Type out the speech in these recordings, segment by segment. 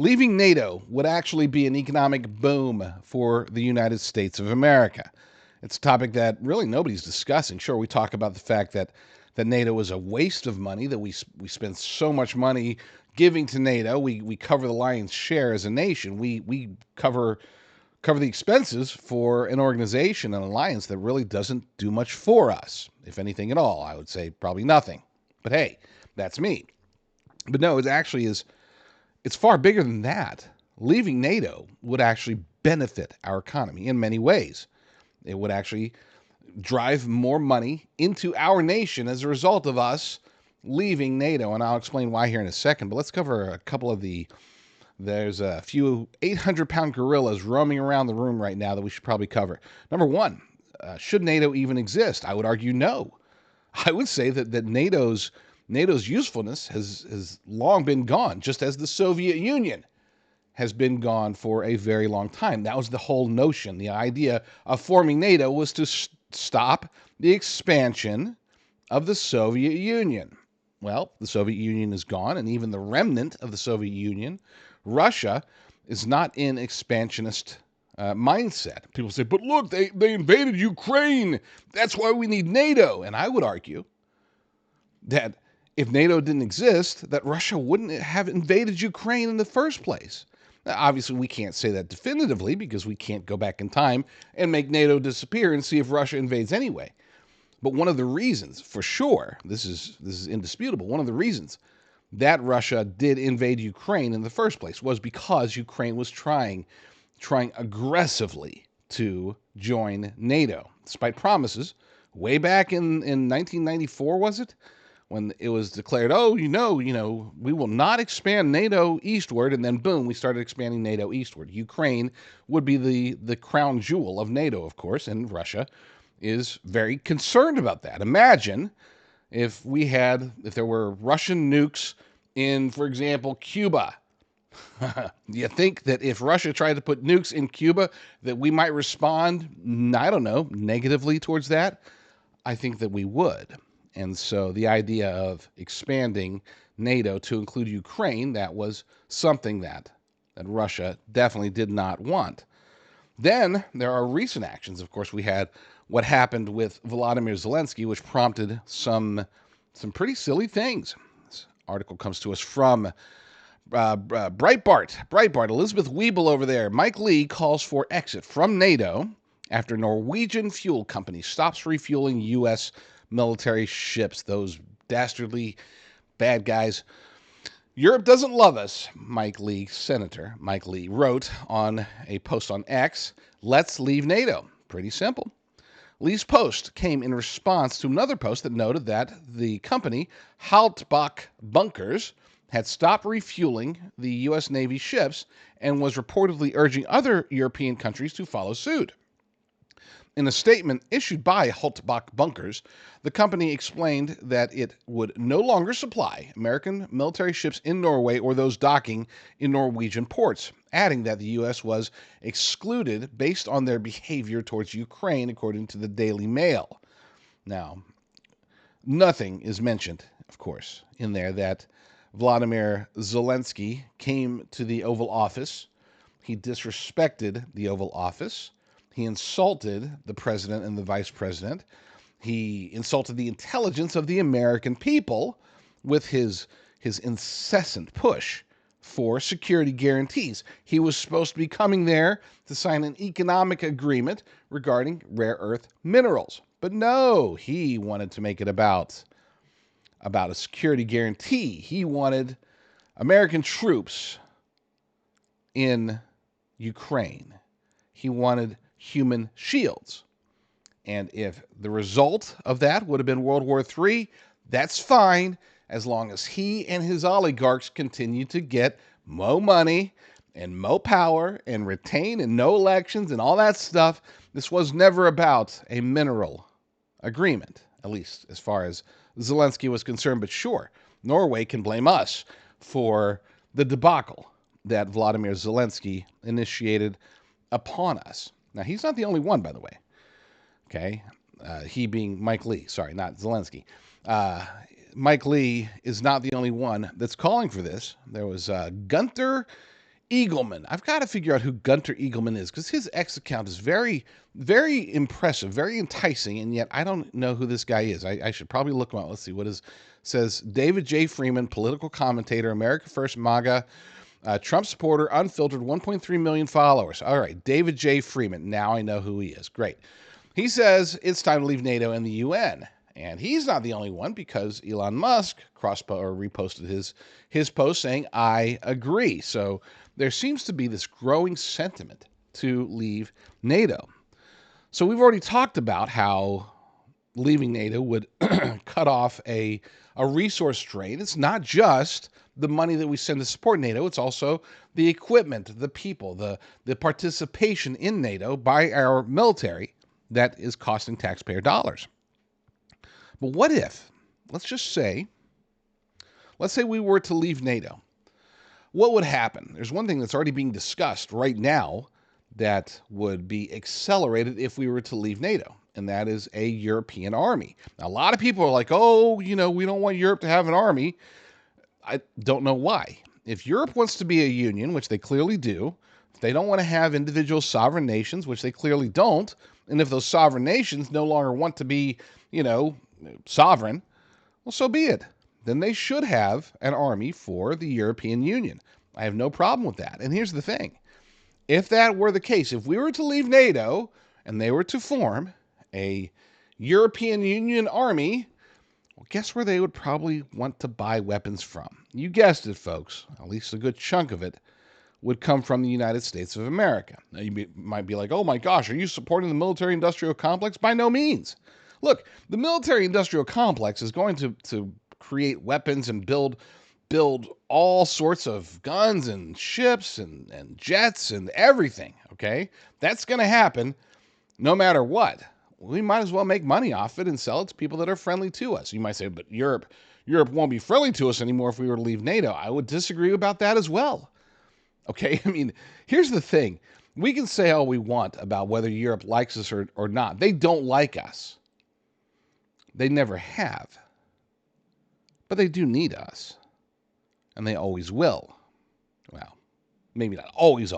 Leaving NATO would actually be an economic boom for the United States of America. It's a topic that really nobody's discussing. Sure, we talk about the fact that NATO is a waste of money, that we spend so much money giving to NATO. We cover the lion's share as a nation. We cover the expenses for an organization, an alliance that really doesn't do much for us, if anything at all. I would say probably nothing. But hey, that's me. But no, it's far bigger than that. Leaving NATO would actually benefit our economy in many ways. It would actually drive more money into our nation as a result of us leaving NATO. And I'll explain why here in a second. But let's cover a couple of there's a few 800-pound gorillas roaming around the room right now that we should probably cover. Number one, should NATO even exist? I would argue no. I would say that NATO's usefulness has long been gone, just as the Soviet Union has been gone for a very long time. That was the whole notion. The idea of forming NATO was to stop the expansion of the Soviet Union. Well, the Soviet Union is gone, and even the remnant of the Soviet Union, Russia, is not in expansionist mindset. People say, but look, they invaded Ukraine. That's why we need NATO. And I would argue that if NATO didn't exist, that Russia wouldn't have invaded Ukraine in the first place. Now, obviously, we can't say that definitively because we can't go back in time and make NATO disappear and see if Russia invades anyway. But one of the reasons, for sure, this is indisputable, one of the reasons that Russia did invade Ukraine in the first place was because Ukraine was trying aggressively to join NATO, despite promises way back in 1994, was it? When it was declared, we will not expand NATO eastward, and then boom, we started expanding NATO eastward. Ukraine would be the crown jewel of NATO, of course, and Russia is very concerned about that. Imagine if there were Russian nukes in, for example, Cuba. You think that if Russia tried to put nukes in Cuba, that we might respond, I don't know, negatively towards that? I think that we would. And so the idea of expanding NATO to include Ukraine, that was something that Russia definitely did not want. Then there are recent actions. Of course, we had what happened with Vladimir Zelensky, which prompted some pretty silly things. This article comes to us from Breitbart. Elizabeth Wiebel over there. Mike Lee calls for exit from NATO after Norwegian fuel company stops refueling U.S. military ships. Those dastardly bad guys. Europe doesn't love us, Senator Mike Lee wrote on a post on X. Let's leave NATO. Pretty simple. Lee's post came in response to another post that noted that the company, Haltbach Bunkers, had stopped refueling the U.S. Navy ships and was reportedly urging other European countries to follow suit. In a statement issued by Haltbach Bunkers, the company explained that it would no longer supply American military ships in Norway or those docking in Norwegian ports, adding that the U.S. was excluded based on their behavior towards Ukraine, according to the Daily Mail. Now, nothing is mentioned, of course, in there that Vladimir Zelensky came to the Oval Office. He disrespected the Oval Office. He insulted the president and the vice president. He insulted the intelligence of the American people with his incessant push for security guarantees. He was supposed to be coming there to sign an economic agreement regarding rare earth minerals. But no, he wanted to make it about a security guarantee. He wanted American troops in Ukraine. He wanted human shields. And if the result of that would have been World War III, that's fine, as long as he and his oligarchs continue to get more money and more power and retain and no elections and all that stuff. This was never about a mineral agreement, at least as far as Zelensky was concerned. But sure, Norway can blame us for the debacle that Vladimir Zelensky initiated upon us. Now, he's not the only one, by the way. Okay? He being Mike Lee. Sorry, not Zelensky. Mike Lee is not the only one that's calling for this. There was Gunther Eagleman. I've got to figure out who Gunter Eagleman is because his X account is very, very impressive, very enticing, and yet I don't know who this guy is. I should probably look him up. Let's see what is. Says David J. Freeman, political commentator, America First MAGA, Trump supporter, unfiltered, 1.3 million followers. All right, David J. Freeman. Now I know who he is. Great. He says it's time to leave NATO and the UN. And he's not the only one because Elon Musk reposted his post saying, I agree. So there seems to be this growing sentiment to leave NATO. So we've already talked about how leaving NATO would cut off a resource drain. It's not just the money that we send to support NATO. It's also the equipment, the people, the participation in NATO by our military that is costing taxpayer dollars. But what if, let's say we were to leave NATO. What would happen? There's one thing that's already being discussed right now that would be accelerated if we were to leave NATO, and that is a European army. Now, a lot of people are like, oh, we don't want Europe to have an army. I don't know why. If Europe wants to be a union, which they clearly do, if they don't want to have individual sovereign nations, which they clearly don't, and if those sovereign nations no longer want to be, sovereign, well, so be it. Then they should have an army for the European Union. I have no problem with that. And here's the thing. If that were the case, if we were to leave NATO and they were to form a European Union army, well, guess where they would probably want to buy weapons from? You guessed it, folks. At least a good chunk of it would come from the United States of America. Now, you might be like, oh my gosh, are you supporting the military-industrial complex? By no means. Look, the military-industrial complex is going to create weapons and build all sorts of guns and ships and jets and everything, okay? That's going to happen no matter what. We might as well make money off it and sell it to people that are friendly to us. You might say, but Europe won't be friendly to us anymore if we were to leave NATO. I would disagree about that as well. Okay, I mean, here's the thing. We can say all we want about whether Europe likes us or not. They don't like us. They never have. But they do need us. And they always will. Well, maybe not always,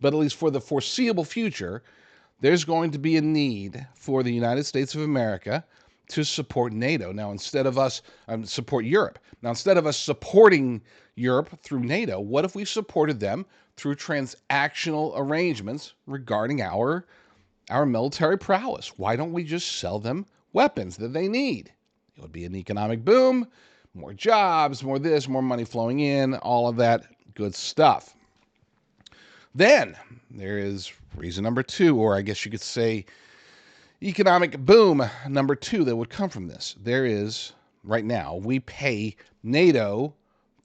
but at least for the foreseeable future, there's going to be a need for the United States of America to support NATO. Now, instead of us support Europe. Now, instead of us supporting Europe through NATO, what if we supported them through transactional arrangements regarding our military prowess? Why don't we just sell them weapons that they need? It would be an economic boom, more jobs, more this, more money flowing in, all of that good stuff. Then there is reason number two, or I guess you could say economic boom number two that would come from this. There is, right now, we pay NATO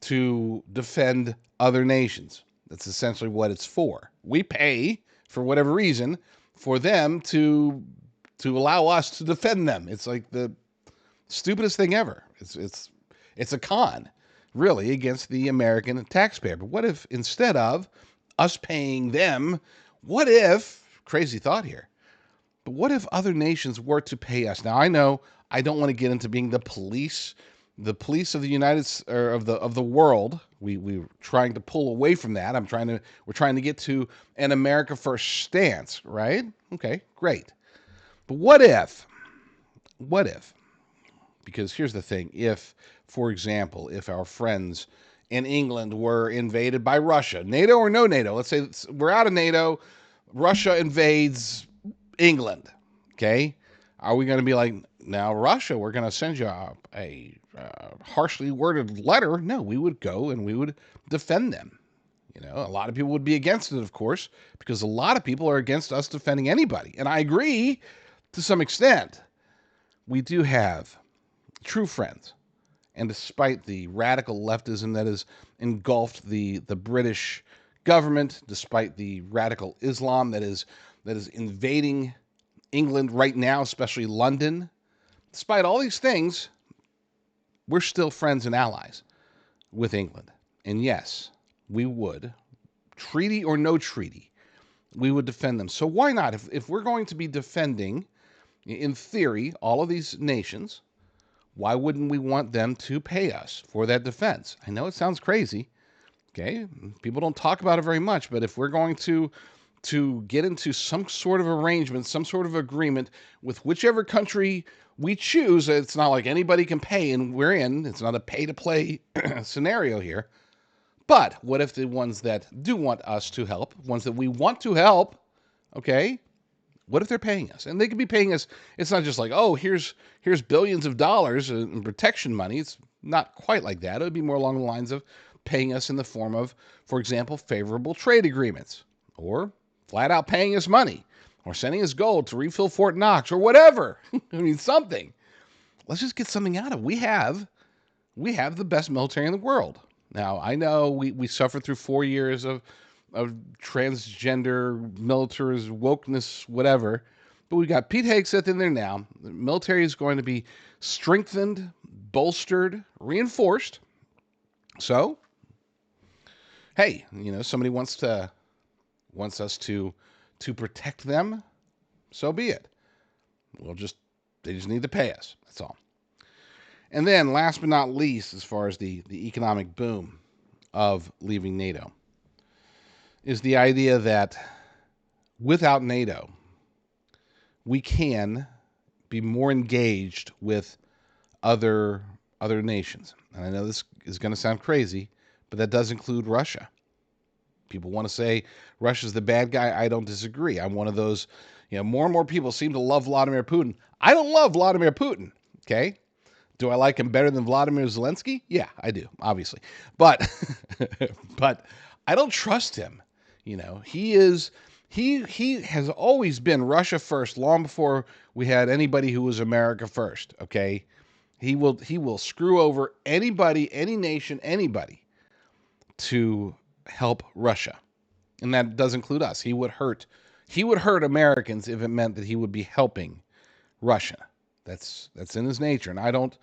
to defend other nations. That's essentially what it's for. We pay, for whatever reason, for them to allow us to defend them. It's like the stupidest thing ever. It's a con, really, against the American taxpayer. But what if instead of us paying them, what if, crazy thought here, but what if other nations were to pay us? Now, I know I don't want to get into being the police of the of the world. We're trying to pull away from that. We're trying to get to an America First stance, right? Okay, great. But what if? Because here's the thing. If, for example, if our friends in England were invaded by Russia, NATO or no NATO, let's say we're out of NATO, Russia invades England, okay? Are we going to be like, now Russia, we're going to send you a harshly worded letter? No, we would go and we would defend them. A lot of people would be against it, of course, because a lot of people are against us defending anybody. And I agree to some extent. We do have true friends. And despite the radical leftism that has engulfed the British government, despite the radical Islam that is invading England right now, especially London, despite all these things, we're still friends and allies with England. And yes, we would, treaty or no treaty, we would defend them. So why not? If we're going to be defending, in theory, all of these nations, why wouldn't we want them to pay us for that defense? I know it sounds crazy, Okay, people don't talk about it very much, but if we're going to get into some sort of arrangement, some sort of agreement with whichever country we choose, it's not like anybody can pay and we're in. It's not a pay-to-play scenario here. But what if the ones that do want us to help, ones that we want to help, okay, what if they're paying us? And they could be paying us. It's not just like, oh, here's billions of dollars in protection money. It's not quite like that. It would be more along the lines of paying us in the form of, for example, favorable trade agreements, or flat out paying us money, or sending us gold to refill Fort Knox, or whatever. I mean, something. Let's just get something out of it. We have the best military in the world. Now, I know we suffered through 4 years of transgender, militarism, wokeness, whatever. But we've got Pete Hegseth in there now. The military is going to be strengthened, bolstered, reinforced. So, hey, somebody wants us to protect them, so be it. They just need to pay us. That's all. And then, last but not least, as far as the economic boom of leaving NATO, is the idea that without NATO, we can be more engaged with other nations. And I know this is going to sound crazy, but that does include Russia. People want to say Russia's the bad guy. I don't disagree. I'm one of those, more and more people seem to love Vladimir Putin. I don't love Vladimir Putin, okay? Do I like him better than Vladimir Zelensky? Yeah, I do, obviously. But but I don't trust him. He has always been Russia first, long before we had anybody who was America first, okay? He will screw over anybody, any nation, anybody to help Russia. And that does include us. He would hurt Americans if it meant that he would be helping Russia. That's in his nature. And I don't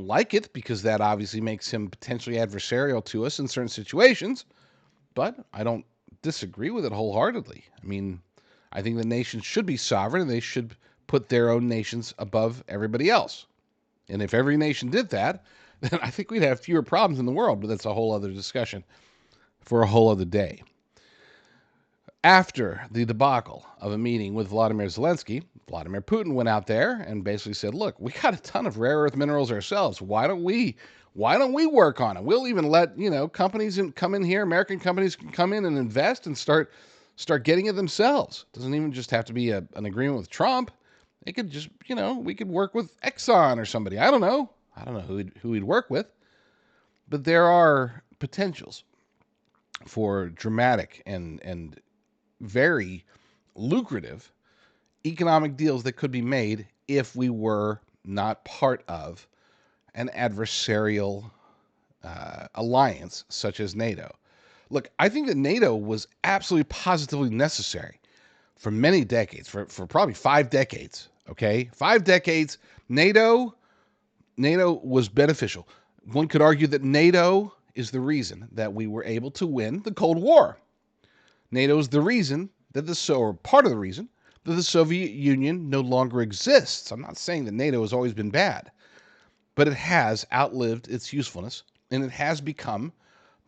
like it, because that obviously makes him potentially adversarial to us in certain situations, but I don't disagree with it wholeheartedly. I mean, I think the nations should be sovereign, and they should put their own nations above everybody else. And if every nation did that, then I think we'd have fewer problems in the world, but that's a whole other discussion for a whole other day. After the debacle of a meeting with Vladimir Zelensky, Vladimir Putin went out there and basically said, look, we got a ton of rare earth minerals ourselves. Why don't we work on it? We'll even let, companies come in here, American companies can come in and invest and start getting it themselves. It doesn't even just have to be an agreement with Trump. It could just, we could work with Exxon or somebody. I don't know who he'd work with. But there are potentials for dramatic and very lucrative economic deals that could be made if we were not part of an adversarial alliance such as NATO. Look, I think that NATO was absolutely positively necessary for many decades, for probably 5 decades, okay? 5 decades, NATO was beneficial. One could argue that NATO is the reason that we were able to win the Cold War. NATO is the reason or part of the reason that the Soviet Union no longer exists. I'm not saying that NATO has always been bad, but it has outlived its usefulness, and it has become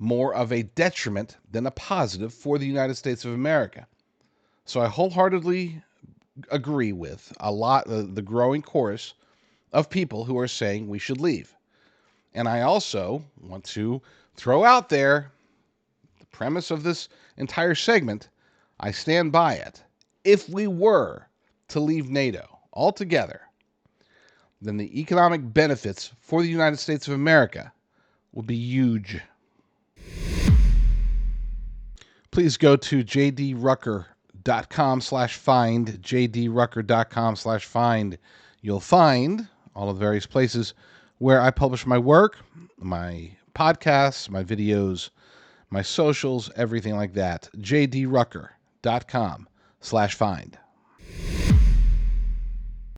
more of a detriment than a positive for the United States of America. So I wholeheartedly agree with a lot of the growing chorus of people who are saying we should leave. And I also want to throw out there the premise of this entire segment. I stand by it. If we were to leave NATO altogether, then the economic benefits for the United States of America will be huge. Please go to jdrucker.com/find, jdrucker.com/find. You'll find all of the various places where I publish my work, my podcasts, my videos, my socials, everything like that. jdrucker.com/find.